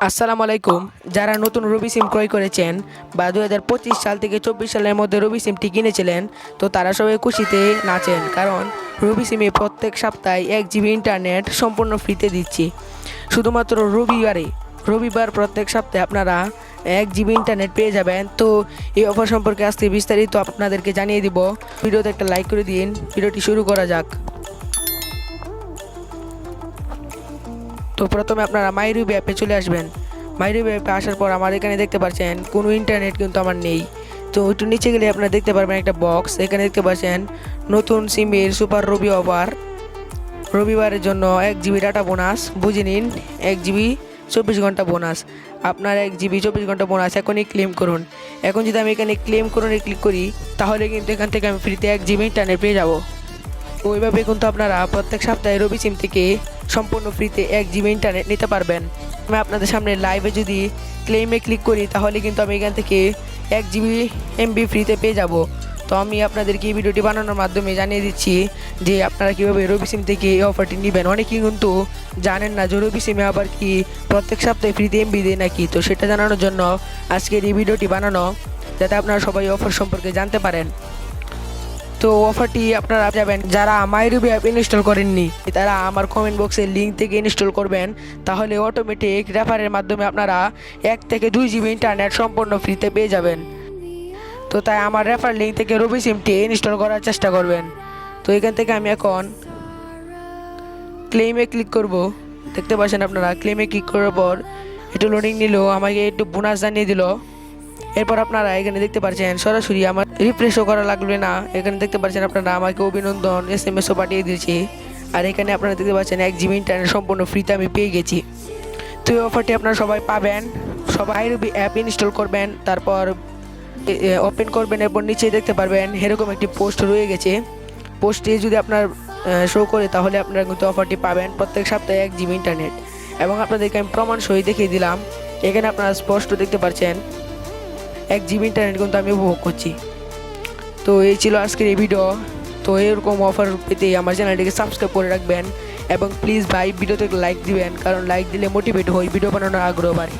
আসসালামু আলাইকুম। যারা নতুন রবি সিম ক্রয় করেছেন বা 2025 সাল থেকে 24 সালের মধ্যে রবি সিমটি কিনেছিলেন, তো তারা সবাই খুশিতে নাচেন, কারণ রবি সিমে প্রত্যেক সপ্তাহে 1 জিবি ইন্টারনেট সম্পূর্ণ ফ্রিতে দিচ্ছি। শুধুমাত্র রবিবার প্রত্যেক সপ্তাহে আপনারা 1 জিবি ইন্টারনেট পেয়ে যাবেন। তো এই অফার সম্পর্কে আজকে বিস্তারিত আপনাদেরকে জানিয়ে দিব। ভিডিওতে একটা লাইক করে দিন। ভিডিওটি শুরু করা যাক। তো প্রথমে আপনারা মাইরুবি অ্যাপে চলে আসবেন। মাইরুবি অ্যাপে আসার পর আমার এখানে দেখতে পাচ্ছেন কোনো ইন্টারনেট কিন্তু আমার নেই। তো একটু নিচে গেলে আপনারা দেখতে পারবেন একটা বক্স, এখানে দেখতে পাচ্ছেন নতুন সিমের সুপার রবি অফার। রবিবারের জন্য 1 জিবি ডাটা বোনাস, বুঝে নিন 1 জিবি 24 ঘন্টা বোনাস। আপনার 1 জিবি 24 ঘন্টা বোনাস এখনই ক্লেম করুন। এখন যদি আমি এখানে ক্লেম করুনে ক্লিক করি, তাহলে কিন্তু এখান থেকে আমি ফ্রিতে 1 জিবি ইন্টারনেট পেয়ে যাবো। ওইভাবে কিন্তু আপনারা প্রত্যেক সপ্তাহে রবি সিম থেকে সম্পূর্ণ ফ্রিতে 1 জিবি ইন্টারনেট নিতে পারবেন। আমি আপনাদের সামনে লাইভে যদি ক্লেমে ক্লিক করি, তাহলে কিন্তু আমি এখান থেকে 1 জিবি এমবি ফ্রিতে পেয়ে যাব। তো আমি আপনাদেরকে এই ভিডিওটি বানানোর মাধ্যমে জানিয়ে দিচ্ছি যে আপনারা কীভাবে রবি সিম থেকে এই অফারটি নেবেন। অনেকেই কিন্তু জানেন না যে রবি সিমে আবার কি প্রত্যেক সপ্তাহে ফ্রিতে এমবি দেয় নাকি। তো সেটা জানানোর জন্য আজকের এই ভিডিওটি বানানো, যাতে আপনারা সবাই অফার সম্পর্কে জানতে পারেন। তো অফারটি আপনারা যাবেন, যারা মাইরুবি অ্যাপ ইনস্টল করেননি তারা আমার কমেন্ট বক্সের লিঙ্ক থেকে ইনস্টল করবেন। তাহলে অটোমেটিক রেফারের মাধ্যমে আপনারা 1 থেকে 2 জিবি ইন্টারনেট সম্পূর্ণ ফ্রিতে পেয়ে যাবেন। তো তাই আমার রেফার লিঙ্ক থেকে রবি সিমটি ইনস্টল করার চেষ্টা করবেন। তো এখান থেকে আমি এখন ক্লেমে ক্লিক করব। দেখতে পাচ্ছেন আপনারা ক্লেমে ক্লিক করার পর একটু লোডিং নিল, আমাকে একটু বোনাস জানিয়ে দিল। এরপর আপনারা এখানে দেখতে পাচ্ছেন সরাসরি আমার রিফ্রেশও করা লাগবে না। এখানে দেখতে পাচ্ছেন আপনারা আমাকে অভিনন্দন SMS পাঠিয়ে দিয়েছি। আর এখানে আপনারা দেখতে পাচ্ছেন 1 জিবি ইন্টারনেট সম্পূর্ণ ফ্রিতে আমি পেয়ে গেছি। তো এই অফারটি আপনারা সবাই পাবেন। সবাই রবি অ্যাপ ইনস্টল করবেন, তারপর ওপেন করবেন, এরপর নিচে দেখতে পারবেন এরকম একটি পোস্ট রয়ে গেছে। পোস্টে যদি আপনার শো করে, তাহলে আপনারা কিন্তু অফারটি পাবেন প্রত্যেক সপ্তাহে 1 জিবি ইন্টারনেট। এবং আপনাদেরকে আমি প্রমাণ সহ দেখিয়ে দিলাম। এখানে আপনারা স্পষ্ট দেখতে পাচ্ছেন 1 জিবি ইন্টারনেট কিন্তু আমি উপভোগ করছি। তো এই ছিল আজকের এই ভিডিও। তো এরকম অফার পেতে আমার চ্যানেলটিকে সাবস্ক্রাইব করে রাখবেন এবং প্লিজ ভাই ভিডিওতে লাইক দিবেন, কারণ লাইক দিলে মোটিভেট হই, ভিডিও বানানোর আগ্রহ বাড়ে।